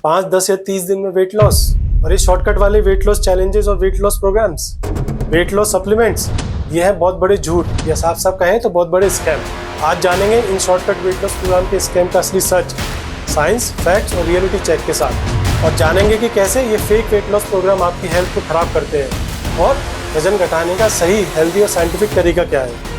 5, 10 या 30 दिन में वेट लॉस और ये शॉर्टकट वाले वेट लॉस चैलेंजेस और weight loss programmes, weight loss supplements, ये है बहुत बड़े झूठ या साफ साफ कहें तो बहुत बड़े स्कैम। आज जानेंगे इन शॉर्टकट वेट लॉस प्रोग्राम के स्कैम का असली सच, साइंस, फैक्ट्स और रियलिटी चेक के साथ, और जानेंगे कि कैसे ये फेक वेट लॉस प्रोग्राम आपकी हेल्थ को खराब करते हैं और वजन घटाने का सही, हेल्दी और साइंटिफिक तरीका क्या है।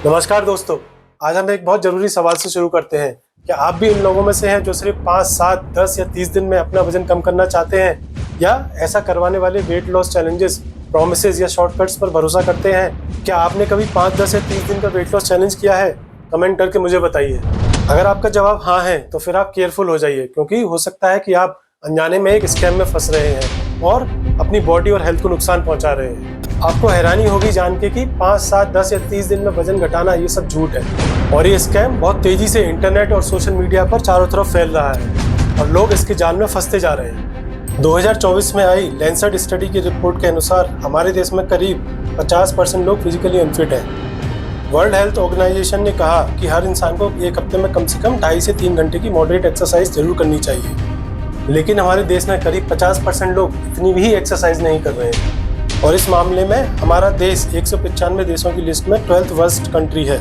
नमस्कार दोस्तों, आज हम एक बहुत जरूरी सवाल से शुरू करते हैं। क्या आप भी इन लोगों में से हैं जो सिर्फ 5, 7, 10 या 30 दिन में अपना वजन कम करना चाहते हैं, या ऐसा करवाने वाले वेट लॉस चैलेंजेस, प्रॉमिसेस या शॉर्टकट्स पर भरोसा करते हैं? क्या आपने कभी 5, 10 या 30 दिन का वेट लॉस चैलेंज किया है? कमेंट करके मुझे बताइए। अगर आपका जवाब हाँ है तो फिर आप केयरफुल हो जाइए, क्योंकि हो सकता है कि आप अनजाने में एक स्कैम में फंस रहे हैं और अपनी बॉडी और हेल्थ को नुकसान पहुंचा रहे हैं। आपको हैरानी होगी जान के कि 5, 7, 10 या 30 दिन में वजन घटाना ये सब झूठ है, और ये स्कैम बहुत तेजी से इंटरनेट और सोशल मीडिया पर चारों तरफ फैल रहा है और लोग इसके जाल में फंसते जा रहे हैं। 2024 में आई लैंसेट स्टडी की रिपोर्ट के अनुसार हमारे देश में करीब 50% लोग फिजिकली अनफिट हैं। वर्ल्ड हेल्थ ऑर्गेनाइजेशन ने कहा कि हर इंसान को एक हफ्ते में कम से कम 2.5 से 3 घंटे की मॉडरेट एक्सरसाइज जरूर करनी चाहिए, लेकिन हमारे देश में करीब 50% लोग इतनी भी एक्सरसाइज नहीं कर रहे हैं, और इस मामले में हमारा देश 195 देशों की लिस्ट में 12th वर्स्ट कंट्री है।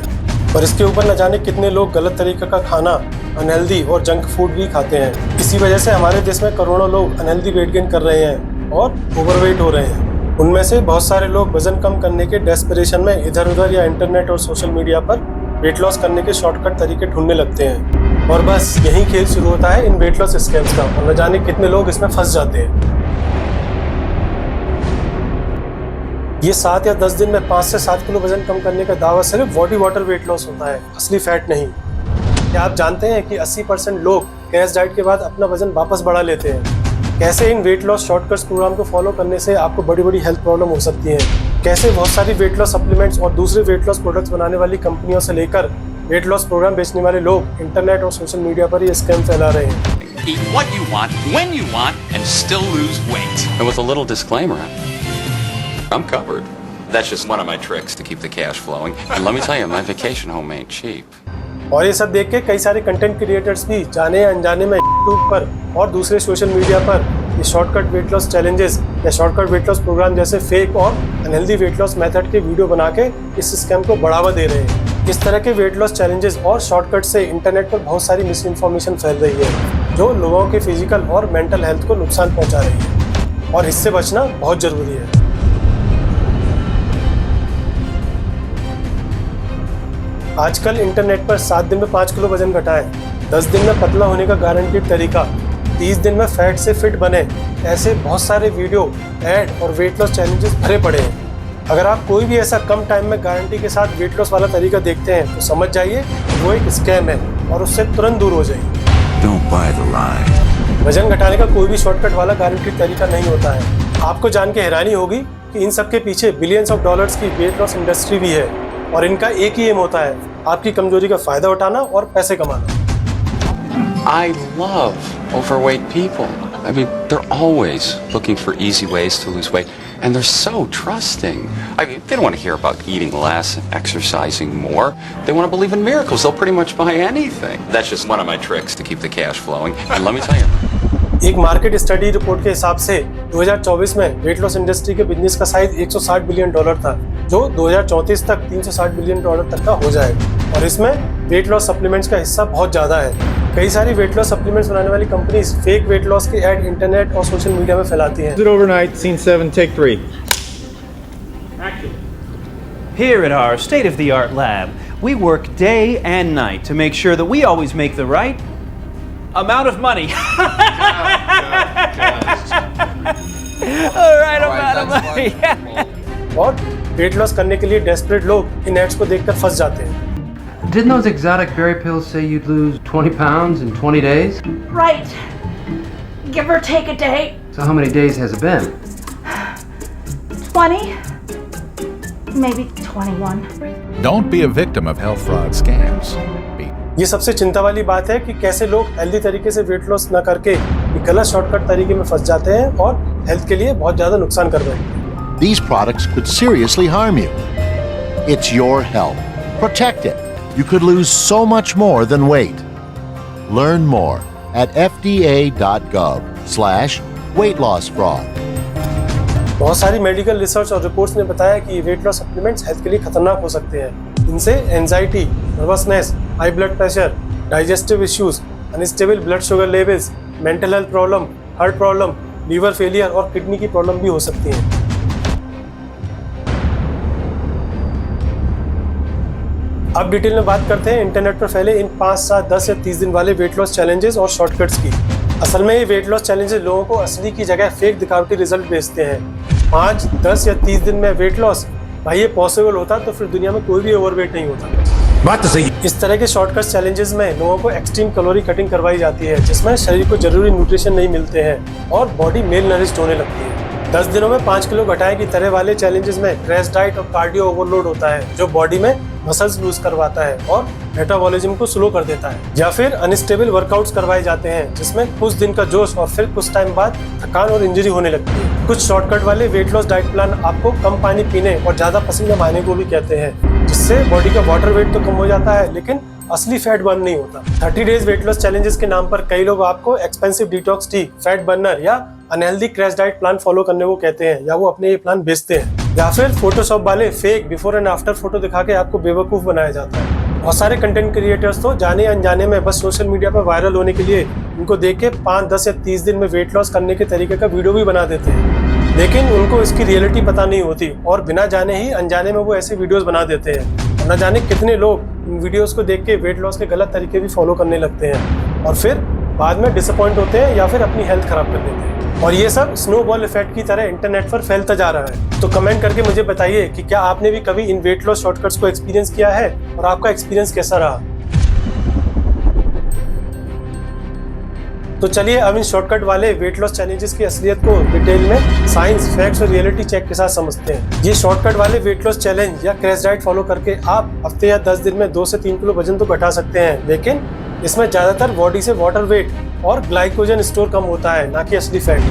और इसके ऊपर न जाने कितने लोग गलत तरीके का खाना, अनहेल्दी और जंक फूड भी खाते हैं। इसी वजह से हमारे देश में करोड़ों लोग अनहेल्दी वेट गेन कर रहे हैं और ओवरवेट हो रहे हैं। उनमें से बहुत सारे लोग वजन कम करने के डेस्परेशन में इधर उधर या इंटरनेट और सोशल मीडिया पर वेट लॉस करने के शॉर्टकट तरीके ढूंढने लगते हैं, और बस यही खेल शुरू होता है इन वेट लॉस स्कैम्स का, और न जाने कितने लोग इसमें फंस जाते हैं। ये 7 या 10 दिन में 5 से 7 किलो वजन कम करने का दावा सिर्फ बॉडी वाटर वेट लॉस होता है, असली फैट नहीं। क्या आप जानते हैं कि 80% लोग क्रैश डाइट के बाद अपना वजन वापस बढ़ा लेते हैं? कैसे इन वेट लॉस शॉर्टकट्स प्रोग्राम को फॉलो करने से आपको बड़ी बड़ी हेल्थ प्रॉब्लम हो सकती हैं? कैसे बहुत सारी वेट लॉस सप्लीमेंट्स और दूसरे वेट लॉस प्रोडक्ट्स बनाने वाली कंपनियों से लेकर वेट लॉस प्रोग्राम बेचने वाले लोग इंटरनेट और सोशल मीडिया पर ये स्कैम फैला रहे हैं। Eat what you want, when you want, and still lose weight. And with a little disclaimer, I'm covered. That's just one of my tricks to keep the cash flowing. And let me tell you, my vacation home ain't cheap. और ये सब देख के कई सारे content creators भी जाने या अनजाने में यूट्यूब पर और दूसरे सोशल मीडिया पर ये शॉर्टकट वेट लॉस चैलेंजेस या शॉर्टकट वेट लॉस प्रोग्राम जैसे फेक और अनहेल्दी वेट लॉस मेथड के वीडियो बना के इस स्कैम को बढ़ावा दे रहे हैं। इस तरह के वेट लॉस चैलेंजेस और शॉर्टकट से इंटरनेट पर बहुत सारी मिस इन्फॉर्मेशन फैल रही है, जो लोगों के फिजिकल और मेंटल हेल्थ को नुकसान पहुंचा रही है, और इससे बचना बहुत जरूरी है। आजकल इंटरनेट पर 7 दिन में 5 किलो वजन घटाएं, 10 दिन में पतला होने का गारंटीड तरीका, 30 दिन में फैट से फिट बने, ऐसे बहुत सारे वीडियो, ऐड और वेट लॉस चैलेंजेस भरे पड़े हैं। अगर आप कोई भी ऐसा कम टाइम में गारंटी के साथ वेट लॉस वाला तरीका देखते हैं तो समझ जाइए वो एक स्कैम है, और उससे तुरंत दूर हो जाइए। Don't buy the lie. वजन घटाने का कोई भी शॉर्टकट वाला गारंटीड तरीका नहीं होता है। आपको जान के हैरानी होगी कि इन सब के पीछे बिलियंस ऑफ डॉलर्स की वेट लॉस इंडस्ट्री भी है, और इनका एक ही एम होता है, आपकी कमजोरी का फायदा उठाना और पैसे कमाना। I love overweight people. I mean, they're always looking for easy ways to lose weight, and they're so trusting. I mean, they don't want to hear about eating less and exercising more. They want to believe in miracles. They'll pretty much buy anything. That's just one of my tricks to keep the cash flowing. And let me tell you, एक market study report के हिसाब से 2024 में weight loss industry के business का size $160 billion था, जो 2034 तक $360 बिलियन तक का हो जाएगा, और इसमें वेट लॉस सप्लीमेंट्स का हिस्सा बहुत ज्यादा है। कई सारी वेट लॉस सप्लीमेंट्स बनाने वाली कंपनीज फेक वेट लॉस के ऐड इंटरनेट और सोशल मीडिया में फैलाती हैं। Overnight, scene 7, take 3. Here at our state-of-the-art lab, we work day and night to make sure that we always make the right amount of money. All right, amount of money. और weight loss करने के लिए desperate लोग इन ads को देखकर फंस जाते हैं। Didn't those exotic berry pills say you'd lose 20 pounds in 20 days? Right. Give or take a day. So how many days has it been? 20. Maybe 21. Don't be a victim of health fraud scams. ये सबसे चिंता वाली बात है कि कैसे लोग healthy तरीके से वेट लॉस न करके गलत शॉर्टकट तरीके में फंस जाते हैं और हेल्थ के लिए बहुत ज्यादा नुकसान कर रहे हैं। These products could seriously harm you. It's your health. Protect it. You could lose so much more than weight. Learn more at fda.gov/weight loss fraud. बहुत सारी मेडिकल रिसर्च और रिपोर्ट्स ने बताया कि वेट लॉस सप्लीमेंट्स हेल्थ के लिए खतरनाक हो सकते हैं। इनसे anxiety, nervousness, high blood pressure, digestive issues, unstable blood sugar levels, mental health problem, heart problem, liver failure और किडनी की प्रॉब्लम भी हो सकती है। अब डिटेल में बात करते हैं इंटरनेट पर फैले इन 5, 7, 10 या 30 दिन वाले वेट लॉस चैलेंजेस और शॉर्टकट्स की। असल में ये वेट लॉस चैलेंजेस लोगों को असली की जगह फेक दिखावटी रिजल्ट भेजते हैं। 5, 10 या 30 दिन में वेट लॉस, भाई ये पॉसिबल होता तो फिर दुनिया में कोई भी ओवरवेट नहीं होता। बात तो सही। इस तरह के शॉर्टकट चैलेंजेस में लोगों को एक्सट्रीम कैलोरी कटिंग करवाई जाती है, जिसमें शरीर को जरूरी न्यूट्रिशन नहीं मिलते हैं और बॉडी मेल नरिश्ड होने लगती है। 10 दिनों में 5 किलो घटाए की तरह वाले चैलेंजेस में क्रैश डाइट और कार्डियो ओवरलोड होता है, जो बॉडी में मसल्स लूज करवाता है और मेटाबॉलिज्म को स्लो कर देता है। या फिर अनस्टेबल वर्कआउट्स करवाए जाते हैं, जिसमें कुछ दिन का जोश और फिर कुछ टाइम बाद थकान और इंजरी होने लगती है। कुछ शॉर्टकट वाले वेट लॉस डाइट प्लान आपको कम पानी पीने और ज्यादा पसीना बहाने को भी कहते हैं, जिससे बॉडी का वाटर वेट तो कम हो जाता है, लेकिन असली फैट बर्न नहीं होता। 30 डेज वेट लॉस चैलेंजेस के नाम पर कई लोग आपको expensive detox tea, fat burner या unhealthy crash diet plan follow करने को कहते हैं, या वो अपने ये प्लान बेचते हैं। या फिर फोटोशॉप वाले fake before and after photo दिखा के आपको बेवकूफ बनाया जाता है। बहुत सारे कंटेंट क्रिएटर्स तो जाने अनजाने में बस सोशल मीडिया पर वायरल होने के लिए उनको देख के 5, 10 या 30 दिन में वेट लॉस करने के तरीके का वीडियो भी बना देते हैं, लेकिन उनको इसकी रियलिटी पता नहीं होती और बिना जाने ही अनजाने में वो ऐसे वीडियोस बना देते हैं। न जाने कितने लोग इन वीडियोस को देख के वेट लॉस के गलत तरीके भी फॉलो करने लगते हैं और फिर बाद में डिसअपॉइंट होते हैं या फिर अपनी हेल्थ खराब कर देते हैं। और ये सब स्नोबॉल इफेक्ट की तरह इंटरनेट पर फैलता जा रहा है। तो कमेंट करके मुझे बताइए कि क्या आपने भी कभी इन वेट लॉस शॉर्टकट्स को एक्सपीरियंस किया है और आपका एक्सपीरियंस कैसा रहा। तो चलिए अब इन शॉर्टकट वाले वेट लॉस चैलेंजेस की असलियत को डिटेल में साइंस, फैक्ट्स और रियलिटी चेक के साथ समझते हैं। ये शॉर्टकट वाले वेट लॉस चैलेंज या क्रैश डाइट फॉलो करके आप हफ्ते या 10 दिन में 2 से 3 किलो वजन तो घटा सकते हैं, लेकिन इसमें ज्यादातर बॉडी से वाटर वेट और ग्लाइकोजन स्टोर कम होता है, ना कि असली फैट।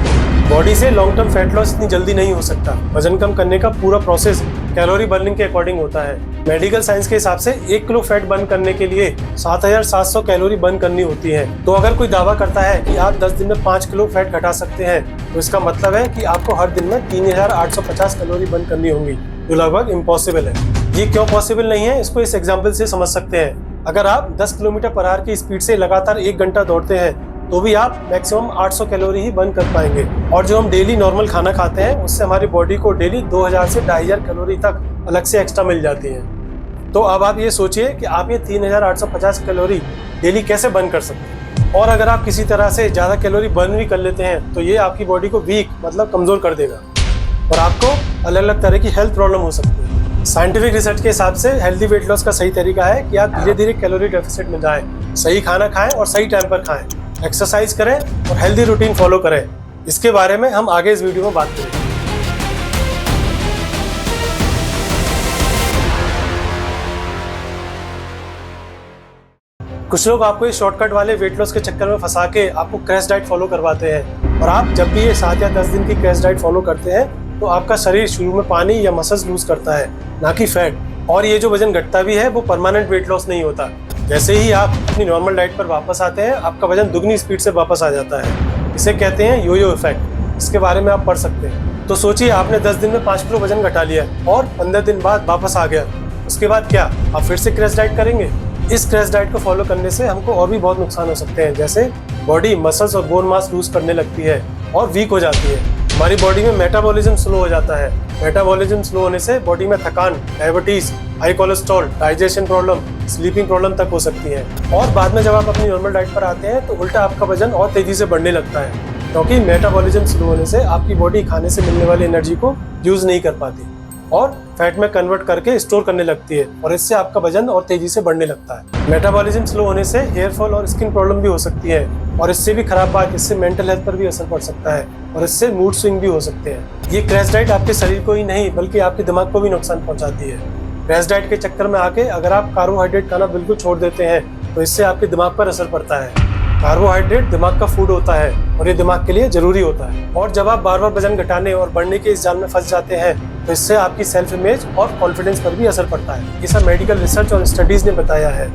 बॉडी से लॉन्ग टर्म फैट लॉस इतनी जल्दी नहीं हो सकता। वजन कम करने का पूरा प्रोसेस कैलोरी बर्निंग के अकॉर्डिंग होता है। मेडिकल साइंस के हिसाब से 1 किलो फैट बर्न करने के लिए 7700 कैलोरी बर्न करनी होती है। तो अगर कोई दावा करता है कि आप 10 दिन में 5 किलो फैट घटा सकते हैं, तो इसका मतलब है कि आपको हर दिन में 3850 कैलोरी बर्न करनी होंगी, जो लगभग इम्पॉसिबल है। ये क्यों पॉसिबल नहीं है, इसको इस एग्जाम्पल से समझ सकते हैं। अगर आप 10 किलोमीटर पर आवर की स्पीड से लगातार 1 घंटा दौड़ते हैं, तो भी आप मैक्सिमम 800 कैलोरी ही बर्न कर पाएंगे। और जो हम डेली नॉर्मल खाना खाते हैं, उससे हमारी बॉडी को डेली 2000 से 2500 कैलोरी तक अलग से एक्स्ट्रा मिल जाती है। तो अब आप ये सोचिए कि आप ये 3850 कैलोरी डेली कैसे बर्न कर सकते हैं। और अगर आप किसी तरह से ज़्यादा कैलोरी बर्न भी कर लेते हैं, तो ये आपकी बॉडी को वीक मतलब कमज़ोर कर देगा और आपको अलग अलग तरह की हेल्थ प्रॉब्लम हो सकती है। साइंटिफिक रिसर्च के हिसाब से हेल्दी वेट लॉस का सही तरीका है कि आप धीरे धीरे कैलोरी डेफिसिट में जाएं, सही खाना खाएं और सही टाइम पर खाएं, एक्सरसाइज करें और हेल्दी रूटीन फॉलो करें। इसके बारे में हम आगे इस वीडियो में बात करेंगे। कुछ लोग आपको इस शॉर्टकट वाले वेट लॉस के चक्कर में फंसा के आपको क्रैश डाइट फॉलो करवाते हैं, और आप जब भी ये 7 या 10 दिन की क्रैश डाइट फॉलो करते हैं, तो आपका शरीर शुरू में पानी या मसल्स लूज करता है, ना कि फैट। और ये जो वजन घटता भी है, वो परमानेंट वेट लॉस नहीं होता। जैसे ही आप अपनी नॉर्मल डाइट पर वापस आते हैं, आपका वजन दुगनी स्पीड से वापस आ जाता है। इसे कहते हैं यो-यो इफेक्ट। इसके बारे में आप पढ़ सकते हैं। तो सोचिए, आपने 10 दिन में 5 किलो वजन घटा लिया और 15 दिन बाद वापस आ गया। उसके बाद क्या आप फिर से क्रैश डाइट करेंगे? इस क्रैश डाइट को फॉलो करने से हमको और भी बहुत नुकसान हो सकते हैं, जैसे बॉडी मसल्स और बोन मास लूज करने लगती है और वीक हो जाती है। हमारी बॉडी में मेटाबॉलिज्म स्लो हो जाता है। मेटाबॉलिज्म स्लो होने से बॉडी में थकान, diabetes, high cholesterol, digestion problem, sleeping problem तक हो सकती है। और बाद में जब आप अपनी नॉर्मल डाइट पर आते हैं, तो उल्टा आपका वजन और तेजी से बढ़ने लगता है, क्योंकि मेटाबॉलिज्म स्लो होने से आपकी बॉडी खाने से मिलने वाली एनर्जी को यूज नहीं कर पाती और फैट में कन्वर्ट करके स्टोर करने लगती है, और इससे आपका वजन और तेजी से बढ़ने लगता है। मेटाबॉलिज्म स्लो होने से हेयर फॉल और स्किन प्रॉब्लम भी हो सकती है, और इससे भी खराब बात, इससे मेंटल हेल्थ पर भी असर पड़ सकता है, और इससे मूड स्विंग भी हो सकते हैं। ये क्रैश डाइट आपके शरीर को ही नहीं, बल्कि आपके दिमाग को भी नुकसान पहुंचाती है। क्रैश डाइट के चक्कर में आके अगर आप कार्बोहाइड्रेट खाना बिल्कुल छोड़ देते हैं, तो इससे आपके दिमाग पर असर पड़ता है। कार्बोहाइड्रेट दिमाग का फूड होता है और ये दिमाग के लिए जरूरी होता है। और जब आप बार बार वजन घटाने और बढ़ने के इस जाल में फंस जाते हैं तो इससे आपकी सेल्फ इमेज और कॉन्फिडेंस पर भी असर पड़ता है। ये सब मेडिकल रिसर्च और स्टडीज ने बताया है।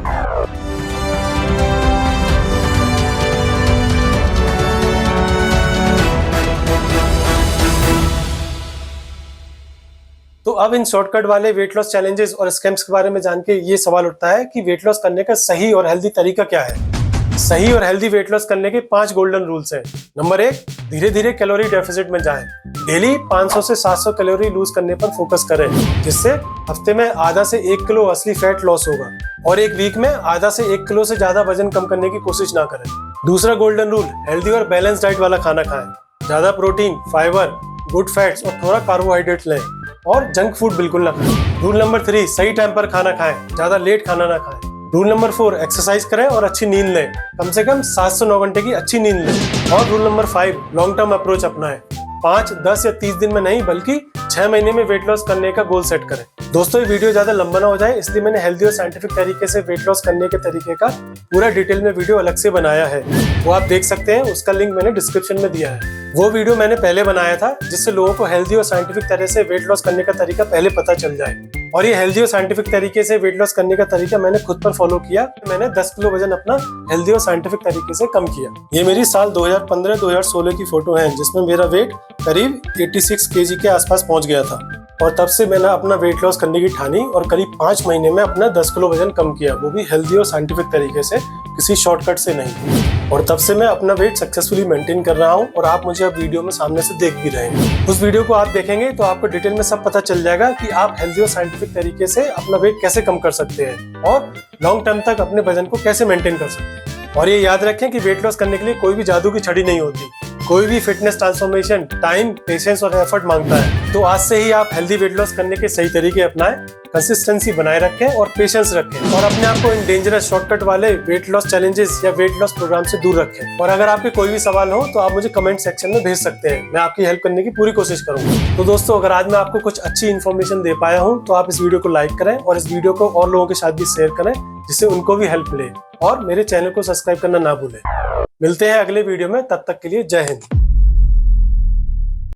तो अब इन शॉर्टकट वाले वेट लॉस चैलेंजेस और स्कैम्स के बारे में जान के ये सवाल उठता है कि वेट लॉस करने का सही और हेल्दी तरीका क्या है। सही और हेल्दी वेट लॉस करने के 5 गोल्डन रूल्स हैं। नंबर 1, धीरे धीरे कैलोरी डेफिसिट में जाएं। डेली 500 से 700 कैलोरी लूज करने पर फोकस करें, जिससे हफ्ते में आधा से 1 किलो असली फैट लॉस होगा और एक वीक में आधा से 1 किलो से ज्यादा वजन कम करने की कोशिश ना करें। दूसरा गोल्डन रूल, हेल्दी और बैलेंस डाइट वाला खाना खाएं। ज्यादा प्रोटीन, फाइबर, गुड फैट्स और थोड़ा कार्बोहाइड्रेट लें और जंक फूड बिल्कुल ना खाएं। रूल नंबर 3, सही टाइम पर खाना खाएं, ज्यादा लेट खाना ना खाएं। रूल नंबर 4, एक्सरसाइज करें और अच्छी नींद लें, कम से कम 7 से 9 घंटे की अच्छी नींद लें। और rule number 5, long term approach अपनाएं। 5, 10 या 30 दिन में नहीं बल्कि 6 महीने में वेट लॉस करने का गोल सेट करें। दोस्तों, ये वीडियो ज्यादा लंबा ना हो जाए इसलिए मैंने हेल्दी और साइंटिफिक तरीके से वेट लॉस करने के तरीके का पूरा डिटेल में वीडियो अलग से बनाया है। वो आप देख सकते हैं, उसका लिंक मैंने डिस्क्रिप्शन में दिया है। वो वीडियो मैंने पहले बनाया था जिससे लोगों को हेल्दी और साइंटिफिक तरह से वेट लॉस करने का तरीका पहले पता चल जाए। और ये हेल्दी और साइंटिफिक तरीके से वेट लॉस करने का तरीका मैंने खुद पर फॉलो किया। मैंने 10 किलो वजन अपना हेल्दी और साइंटिफिक तरीके से कम किया। ये मेरी साल 2015-2016 की फोटो है जिसमें मेरा वेट करीब 86 kg के आसपास पहुंच गया था। और तब से मैंने अपना वेट लॉस करने की ठानी और करीब 5 महीने में अपना 10 किलो वजन कम किया, वो भी हेल्दी और साइंटिफिक तरीके से, किसी शॉर्टकट से नहीं। और तब से मैं अपना वेट सक्सेसफुली मेंटेन कर रहा हूँ और आप मुझे अब वीडियो में सामने से देख भी रहे हैं। उस वीडियो को आप देखेंगे तो आपको डिटेल में सब पता चल जाएगा कि आप हेल्दी और साइंटिफिक तरीके से अपना वेट कैसे कम कर सकते हैं और लॉन्ग टर्म तक अपने वजन को कैसे मेंटेन कर सकते हैं। और ये याद रखें कि वेट लॉस करने के लिए कोई भी जादू की छड़ी नहीं होती। कोई भी फिटनेस ट्रांसफॉर्मेशन टाइम, पेशेंस और एफर्ट मांगता है। तो आज से ही आप हेल्दी वेट लॉस करने के सही तरीके अपनाएं, कंसिस्टेंसी बनाए रखें और पेशेंस रखें और अपने आप को इन डेंजरस शॉर्टकट वाले वेट लॉस चैलेंजेस या वेट लॉस प्रोग्राम से दूर रखें। और अगर आपके कोई भी सवाल हो तो आप मुझे कमेंट सेक्शन में भेज सकते हैं, मैं आपकी हेल्प करने की पूरी कोशिश करूंगा। तो दोस्तों, अगर आज मैं आपको कुछ अच्छी इन्फॉर्मेशन दे पाया हूँ तो आप इस वीडियो को लाइक करें और इस वीडियो को और लोगों के साथ भी शेयर करें जिससे उनको भी हेल्प मिले। और मेरे चैनल को सब्सक्राइब करना ना भूलें। मिलते हैं अगले वीडियो में, तब तक के लिए जय हिंद।